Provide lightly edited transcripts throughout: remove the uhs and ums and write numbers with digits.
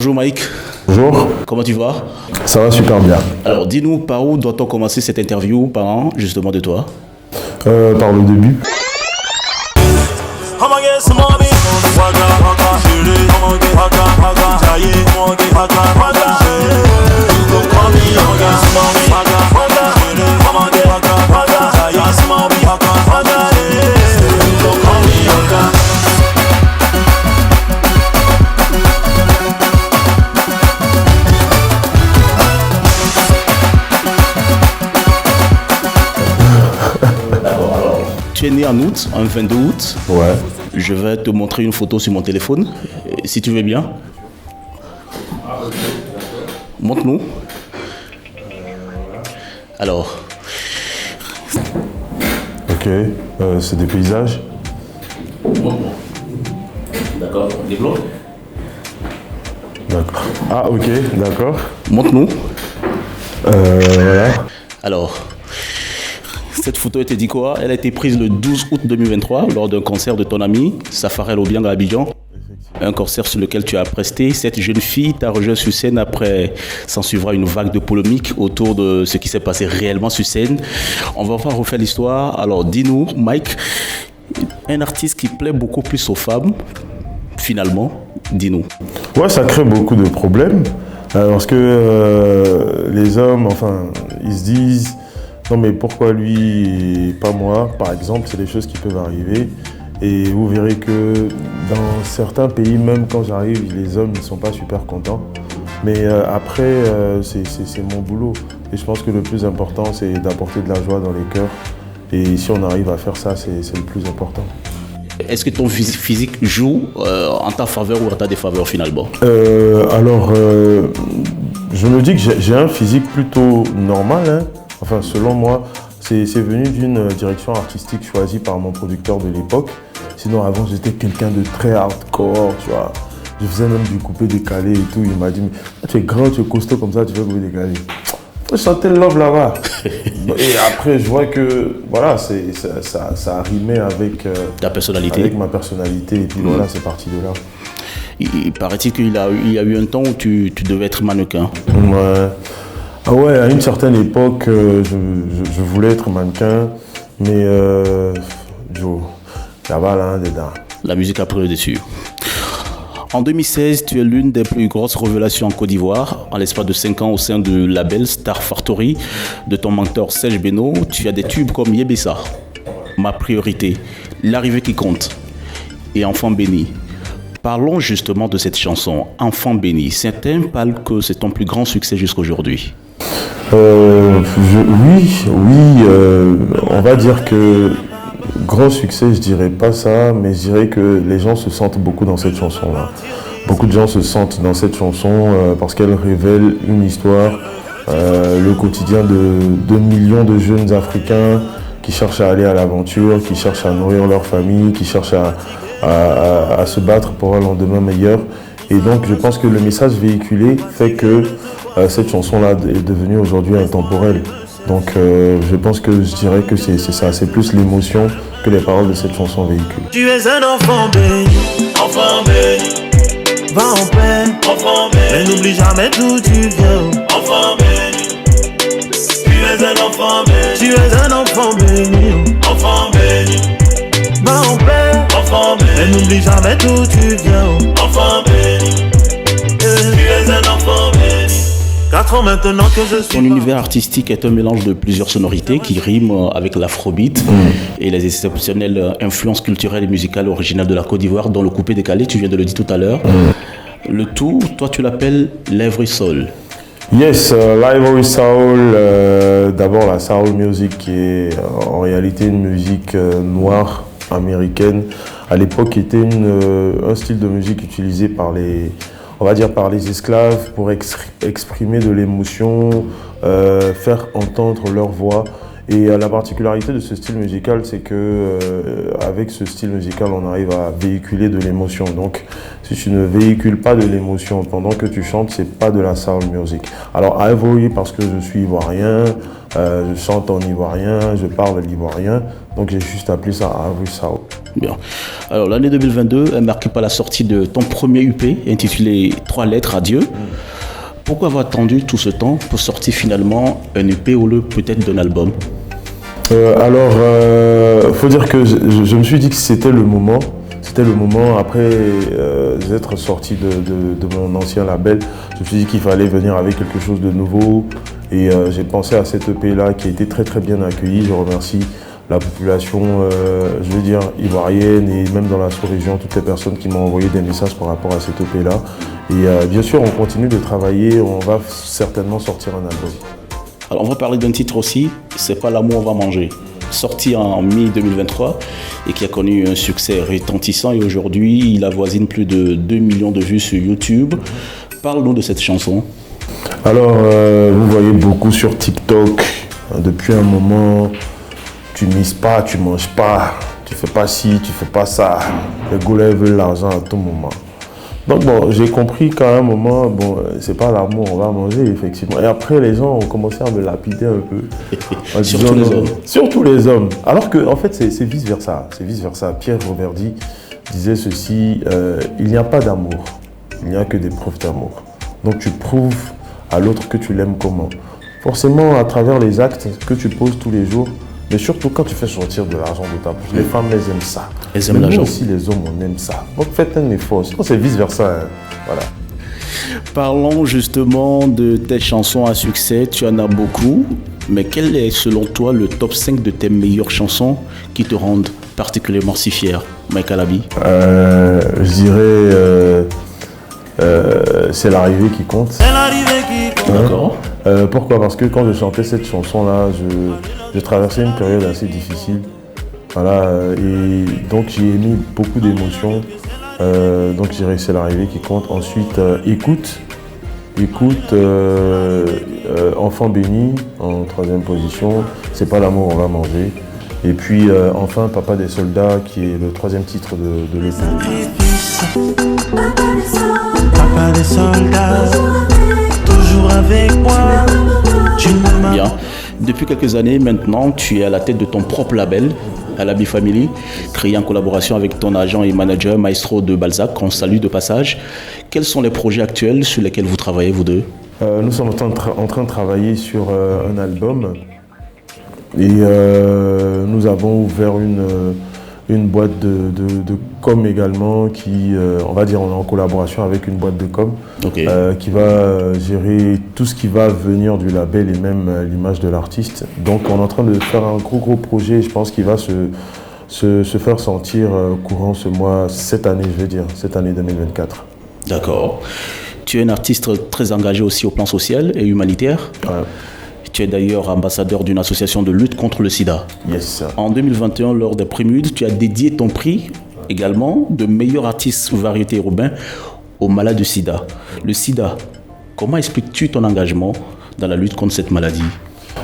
Bonjour Mike, Bonjour, comment tu vas? ça va super bien. Alors dis-nous par où doit-on commencer cette interview parlant justement de toi? Par le début. Tu es né en août, en 22 août. Ouais. Je vais te montrer une photo sur mon téléphone, si tu veux bien. Montre-nous. Alors, Ok, c'est des paysages. d'accord, développe. D'accord. Ah ok, d'accord. Montre-nous. Voilà. Alors, cette photo, elle te dit quoi? Elle a été prise le 12 août 2023 lors d'un concert de ton ami Safarel Obiang à Abidjan. Un concert sur lequel tu as presté. Cette jeune fille t'a rejoint sur scène. Après, s'en suivra une vague de polémique autour de ce qui s'est passé réellement sur scène. On va pas refaire l'histoire. Alors, dis-nous, Mike, un artiste qui plaît beaucoup plus aux femmes, finalement, dis-nous. Ouais, ça crée beaucoup de problèmes. Parce que les hommes, enfin, ils se disent non mais pourquoi lui et pas moi, par exemple, c'est des choses qui peuvent arriver. Et vous verrez que dans certains pays, même quand j'arrive, les hommes ne sont pas super contents. Mais après, c'est mon boulot. Et je pense que le plus important, c'est d'apporter de la joie dans les cœurs. Et si on arrive à faire ça, c'est le plus important. Est-ce que ton physique joue en ta faveur ou en ta défaveur finalement? Je me dis que j'ai un physique plutôt normal, hein. Enfin, selon moi, c'est venu d'une direction artistique choisie par mon producteur de l'époque. Sinon, avant, j'étais quelqu'un de très hardcore, tu vois. Je faisais même du coupé-décalé et tout. Il m'a dit, mais tu es grand, tu es costaud comme ça, tu fais coupé-décalé. Je chantais Love là-bas. Et après, je vois que voilà, ça a rimé avec, Ta personnalité? avec ma personnalité. Et puis voilà, c'est parti de là. Il paraît-il qu'il y a eu un temps où tu devais être mannequin. Ouais. Ah ouais, à une certaine époque, je voulais être mannequin, mais Joe, ça va là, dedans. La musique a pris le dessus. En 2016, tu es l'une des plus grosses révélations en Côte d'Ivoire. En l'espace de 5 ans au sein du label Star Factory de ton mentor Serge Beno, tu as des tubes comme Yebessa, Ma priorité, L'arrivée qui compte et Enfant béni. Parlons justement de cette chanson, Enfant béni. Certains parlent que c'est ton plus grand succès jusqu'à aujourd'hui. On va dire que grand succès, je dirais pas ça, mais je dirais que les gens se sentent beaucoup dans cette chanson-là. Beaucoup de gens se sentent dans cette chanson parce qu'elle révèle une histoire, le quotidien de millions de jeunes Africains qui cherchent à aller à l'aventure, qui cherchent à nourrir leur famille, qui cherchent à se battre pour un lendemain meilleur. Et donc je pense que le message véhiculé fait que cette chanson-là est devenue aujourd'hui intemporelle. Donc je pense que je dirais que c'est ça, c'est plus l'émotion que les paroles de cette chanson véhiculent. Tu es un enfant béni, va en paix, mais n'oublie jamais d'où tu viens. Enfant béni, tu es un enfant béni, va en paix, mais n'oublie jamais d'où tu viens. Enfant béni, tu es un enfant béni. 4 ans maintenant que je suis. Ton univers artistique est un mélange de plusieurs sonorités qui riment avec l'afrobeat et les exceptionnelles influences culturelles et musicales originales de la Côte d'Ivoire, dont le coupé décalé, tu viens de le dire tout à l'heure. Le tout, toi tu l'appelles l'Ivory Soul. Yes, l'Ivory Soul, d'abord la soul music qui est en réalité une musique noire américaine. À l'époque, était un style de musique utilisé par on va dire par les esclaves pour exprimer de l'émotion, faire entendre leur voix. Et la particularité de ce style musical, c'est que avec ce style musical, on arrive à véhiculer de l'émotion. Donc, si tu ne véhicules pas de l'émotion pendant que tu chantes, c'est pas de la soul music. Alors, Ivory, parce que je suis ivoirien, je chante en ivoirien, je parle l'ivoirien, donc j'ai juste appelé ça Ivory Soul. Bien. Alors, l'année 2022 est marquée par la sortie de ton premier EP intitulé 3 lettres à Dieu. Pourquoi avoir attendu tout ce temps pour sortir finalement un EP au lieu peut-être d'un album? Faut dire que je me suis dit que c'était le moment. C'était le moment après être sorti de mon ancien label. Je me suis dit qu'il fallait venir avec quelque chose de nouveau. Et j'ai pensé à cette EP là qui a été très très bien accueillie. Je remercie la population, je veux dire, ivoirienne et même dans la sous-région, toutes les personnes qui m'ont envoyé des messages par rapport à cette EP là. Et bien sûr, on continue de travailler. On va certainement sortir un album. Alors, on va parler d'un titre aussi, C'est pas l'amour, on va manger. Sorti en mi-2023 et qui a connu un succès retentissant. Et aujourd'hui, il avoisine plus de 2 millions de vues sur YouTube. Parle-nous de cette chanson. Alors, vous voyez beaucoup sur TikTok. Depuis un moment, tu mises pas, tu manges pas, tu fais pas ci, tu fais pas ça. Les goulets veulent l'argent à tout moment. Donc bon, j'ai compris qu'à un moment, bon, c'est pas l'amour, on va manger, effectivement. Et après, les gens ont commencé à me lapider un peu. Surtout les hommes. Surtout les hommes. Alors que, en fait, c'est vice-versa. C'est vice-versa. Pierre Roverdi disait ceci, il n'y a pas d'amour, il n'y a que des preuves d'amour. Donc tu prouves à l'autre que tu l'aimes comment. Forcément, à travers les actes que tu poses tous les jours, mais surtout quand tu fais sortir de l'argent de ta poche. Les femmes, elles aiment ça. Elles aiment l'argent. Nous aussi, les hommes, on aime ça. Donc faites un effort. Sinon, c'est vice-versa. Hein. Voilà. Parlons justement de tes chansons à succès. Tu en as beaucoup. Mais quel est, selon toi, le top 5 de tes meilleures chansons qui te rendent particulièrement si fier, Mike Alabi? Je dirais... c'est l'arrivée qui compte. C'est l'arrivée qui compte. D'accord. Pourquoi? Parce que quand je chantais cette chanson-là, je traversais une période assez difficile. Voilà, et donc j'ai émis beaucoup d'émotions. Donc je dirais que c'est l'arrivée qui compte. Ensuite, écoute, Enfant béni en 3e position. C'est pas l'amour, on va manger. Et puis enfin, Papa des soldats, qui est le 3e titre de l'EP. Papa des soldats, toujours avec moi. Tu ne m'as Bien. Depuis quelques années maintenant, tu es à la tête de ton propre label, Alabi Family, créé en collaboration avec ton agent et manager Maestro de Balzac, qu'on salue de passage. Quels sont les projets actuels sur lesquels vous travaillez, vous deux? Nous sommes en train de travailler sur un album et nous avons ouvert une boîte de com également qui, on va dire, on est en collaboration avec une boîte de com qui va gérer tout ce qui va venir du label et même l'image de l'artiste. Donc on est en train de faire un gros projet, je pense qu'il va se faire sentir courant cette année 2024. D'accord. Tu es un artiste très engagé aussi au plan social et humanitaire. Ouais. Tu es d'ailleurs ambassadeur d'une association de lutte contre le sida. Yes. En 2021, lors des Prémudes, tu as dédié ton prix également de meilleur artiste variété urbain aux malades du sida. Le sida, comment expliques-tu ton engagement dans la lutte contre cette maladie?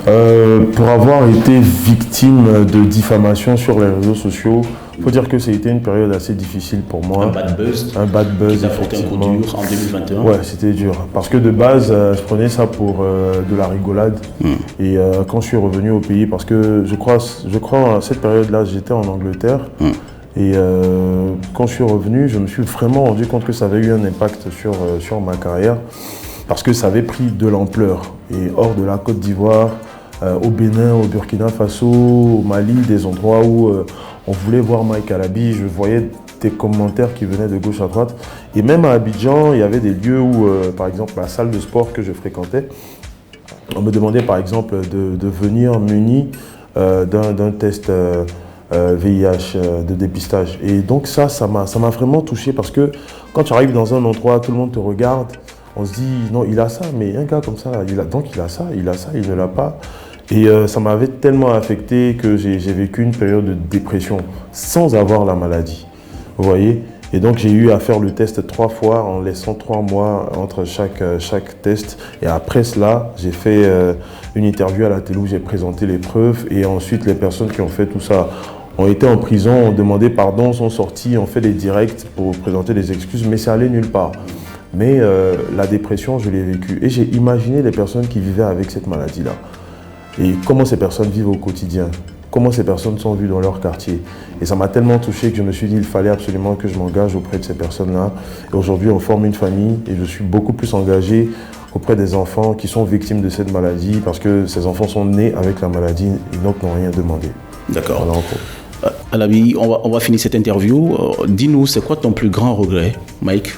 Pour avoir été victime de diffamation sur les réseaux sociaux, il faut dire que c'était une période assez difficile pour moi. Un bad buzz. Qui effectivement. Un coup dur en 2021. Ouais, c'était dur. Parce que de base, je prenais ça pour de la rigolade. Et quand je suis revenu au pays, parce que je crois à cette période-là, j'étais en Angleterre. Et quand je suis revenu, je me suis vraiment rendu compte que ça avait eu un impact sur ma carrière. Parce que ça avait pris de l'ampleur. Et hors de la Côte d'Ivoire, au Bénin, au Burkina Faso, au Mali, des endroits où on voulait voir Mike Alabi, je voyais des commentaires qui venaient de gauche à droite. Et même à Abidjan, il y avait des lieux où, par exemple, la salle de sport que je fréquentais, on me demandait par exemple de venir muni d'un test VIH de dépistage. Et donc ça m'a vraiment touché parce que quand tu arrives dans un endroit, tout le monde te regarde, on se dit non, il a ça, mais un gars comme ça, il a ça, il ne l'a pas. Et ça m'avait tellement affecté que j'ai vécu une période de dépression sans avoir la maladie. Vous voyez? Et donc j'ai eu à faire le test 3 fois en laissant 3 mois entre chaque test. Et après cela, j'ai fait une interview à la télé où j'ai présenté les preuves. Et ensuite, les personnes qui ont fait tout ça ont été en prison, ont demandé pardon, sont sortis, ont fait des directs pour présenter des excuses, mais ça allait nulle part. Mais la dépression, je l'ai vécue. Et j'ai imaginé les personnes qui vivaient avec cette maladie-là. Et comment ces personnes vivent au quotidien. Comment ces personnes sont vues dans leur quartier. Et ça m'a tellement touché que je me suis dit qu'il fallait absolument que je m'engage auprès de ces personnes-là. Et aujourd'hui, on forme une famille et je suis beaucoup plus engagé auprès des enfants qui sont victimes de cette maladie parce que ces enfants sont nés avec la maladie et donc n'ont rien demandé. D'accord. Voilà, Alabi, on va finir cette interview. Dis-nous, c'est quoi ton plus grand regret, Mike?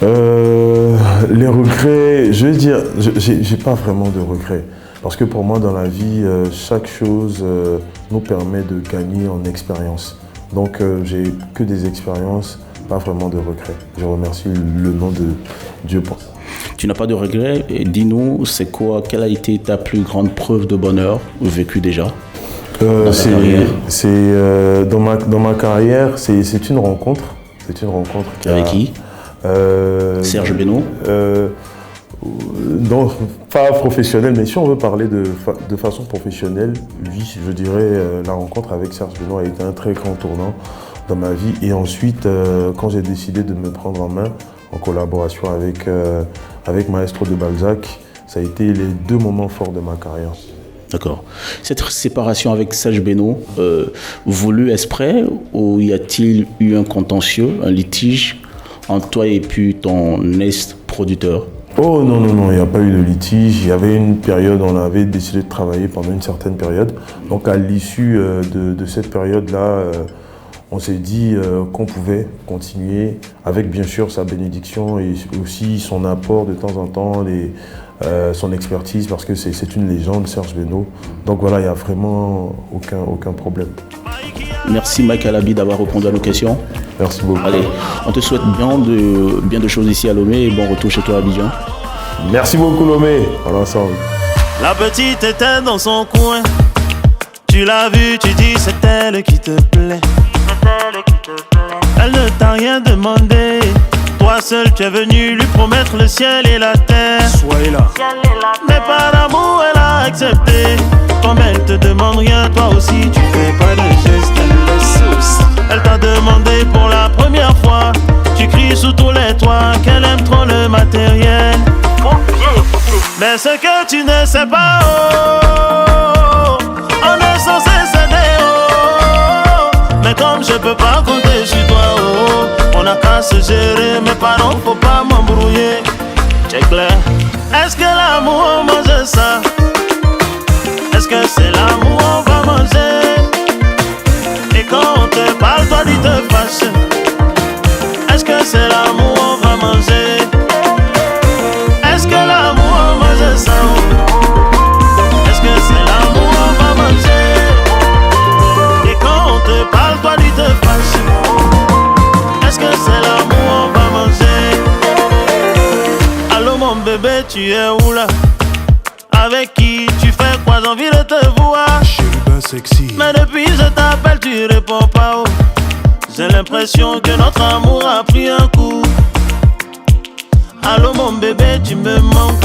Les regrets, je veux dire, j'ai pas vraiment de regrets. Parce que pour moi, dans la vie, chaque chose nous permet de gagner en expérience. Donc, j'ai que des expériences, pas vraiment de regrets. Je remercie le nom de Dieu pour ça. Tu n'as pas de regrets? Et dis-nous, c'est quoi, quelle a été ta plus grande preuve de bonheur vécue déjà dans ma carrière, c'est une rencontre. C'est une rencontre avec qui? Serge Beno. Non, pas professionnel, mais si on veut parler de façon professionnelle, oui, je dirais la rencontre avec Serge Beno a été un très grand tournant dans ma vie. Et ensuite, quand j'ai décidé de me prendre en main, en collaboration avec Maestro de Balzac, ça a été les 2 moments forts de ma carrière. D'accord. Cette séparation avec Serge Beno, voulue exprès, ou y a-t-il eu un contentieux, un litige entre toi et puis ton ex-producteur? Oh non, il n'y a pas eu de litige. Il y avait une période, on avait décidé de travailler pendant une certaine période. Donc à l'issue de cette période-là, on s'est dit qu'on pouvait continuer avec bien sûr sa bénédiction et aussi son apport de temps en temps, son expertise parce que c'est une légende, Serge Beno. Donc voilà, il n'y a vraiment aucun problème. Merci Mike Alabi d'avoir répondu à nos questions. Merci beaucoup. Allez, on te souhaite bien de choses ici à Lomé et bon retour chez toi à Abidjan. Merci beaucoup Lomé. Voilà, ensemble. La petite était dans son coin. Tu l'as vue, tu dis c'est elle qui te plaît. Elle ne t'a rien demandé. Toi seul tu es venu lui promettre le ciel et la terre. Soyez là. Mais par amour elle a accepté. Comme elle te demande rien, toi aussi tu fais pas de geste, elle laisse aussi. Elle t'a demandé pour la première fois. Tu cries sous tous les toits qu'elle aime trop le matériel. Mais ce que tu ne sais pas, oh, on est censé s'aider, oh. Mais comme je peux pas compter sur toi, oh, on a qu'à se gérer. Mes parents, faut pas m'embrouiller. C'est clair. Est-ce que l'amour mange ça? Est-ce que c'est l'amour on va manger? Et quand on te parle, toi dis te fâche. Est-ce que c'est l'amour on va manger? Est-ce que l'amour on mange ça? Est-ce que c'est l'amour on va manger? Et quand on te parle, toi dis te fâche. Est-ce que c'est l'amour on va manger? Allô mon bébé, tu es où là? Avec qui tu fais quoi? J'ai envie de te voir. Sexy. Mais depuis je t'appelle, tu réponds pas. Oh. J'ai l'impression que notre amour a pris un coup. Allô mon bébé, tu me manques.